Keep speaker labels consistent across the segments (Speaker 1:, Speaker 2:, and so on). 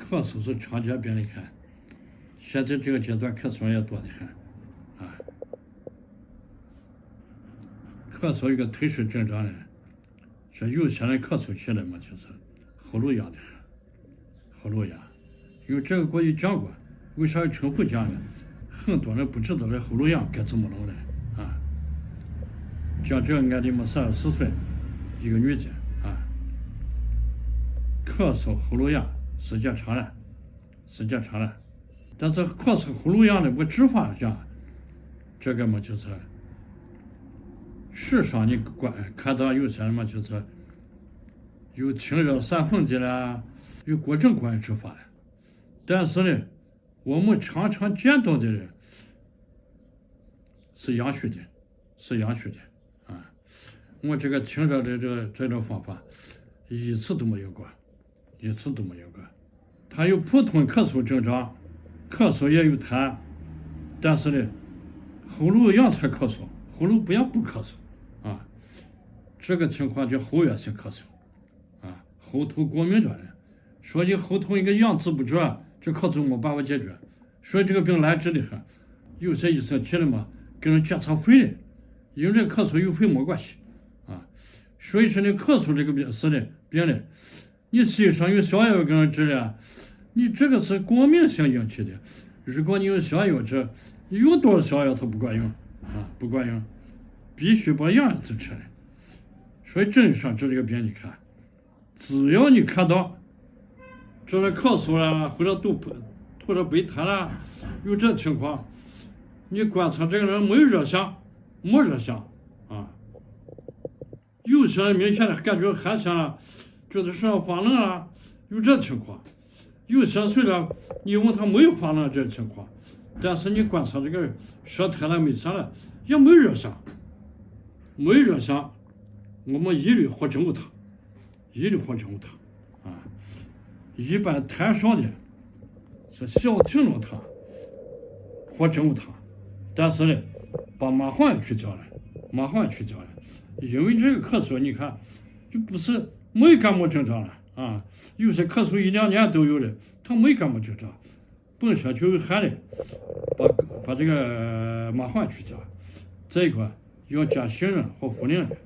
Speaker 1: 咳嗽是常见病的很，现在这个阶段咳嗽也多得很啊。咳嗽一个特殊症状呢，是有些人咳嗽起来嘛，就是喉咙痒的很，喉咙痒。因为这个过去讲过，为啥称呼讲呢？很多人不知道这喉咙痒该怎么弄的啊。讲这个案例嘛，34岁，一个女的啊，咳嗽喉咙痒时间长了，但是咳嗽喉咙痒的我治法讲，这个嘛就是世上你看到有些人嘛就是有清热散风的啦，有各种各样治法的，但是呢，我们常常见到的人是阳虚的啊。我这个清热的这种方法一次都没有过。他有普通咳嗽症状，咳嗽也有痰，但是呢，喉咙痒才咳嗽，喉咙不痒不咳嗽啊。这个情况叫喉源性咳嗽啊，喉头过敏的人，说你喉头一个痒治不住，这咳嗽没办法解决，所以这个病难治的很。有些医生去了嘛，给人检查肺的，因为这个咳嗽与肺没关系啊。所以说呢，咳嗽这个病是的病呢，你西上有消药给人治了，你这个是过敏性引起的。如果你有消药治，你用多少消药它不管用啊，不管用，必须把样治出来。所以真上治这个病，你看，只要你看到这是咳嗽啦，或者吐着白痰啦，有这情况，你观察这个人没有热象啊，有些人明显的感觉寒象了，觉得身上发冷了，有这情况。有些虽然你问他没有发冷这情况，但是你观察这个舌苔了没啥了，也没有热象，我们一律喝真武汤啊。一般痰少的是小青龙汤或真武汤，但是呢，把麻黄去掉了，因为这个咳嗽你看就不是没感冒症状了啊。有些咳嗽1-2年都有的，他没感冒症状，本身就有寒的，把这个麻黄去掉，再一个要加杏仁和茯苓的，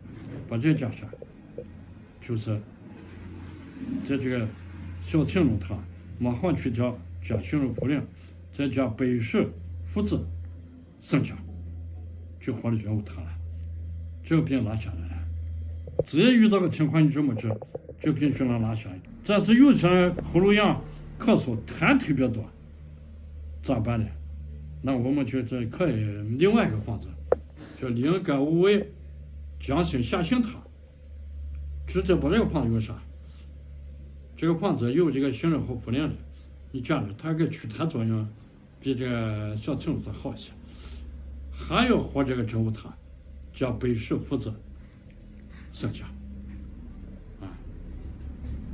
Speaker 1: 把这加上，就是在这个小青龙汤麻黄去掉，加杏仁茯苓，再加白术附子生姜，就喝了全无汤了，这个病拿下来了。只要遇到个情况你这么治，这个病就能拿下来。但是有些人喉咙痒咳嗽痰特别多，咋办呢？那我们就这可以另外一个方子，叫灵感无味姜辛下行汤。直接把这个方子有啥？这个方子有这个杏仁和茯苓的，你加了它个祛痰作用比这个小青龙好一些。还要喝这个真武汤，加白术附子生姜啊，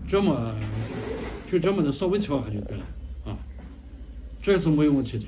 Speaker 1: 这么的稍微调下就对了啊，这是没有问题的。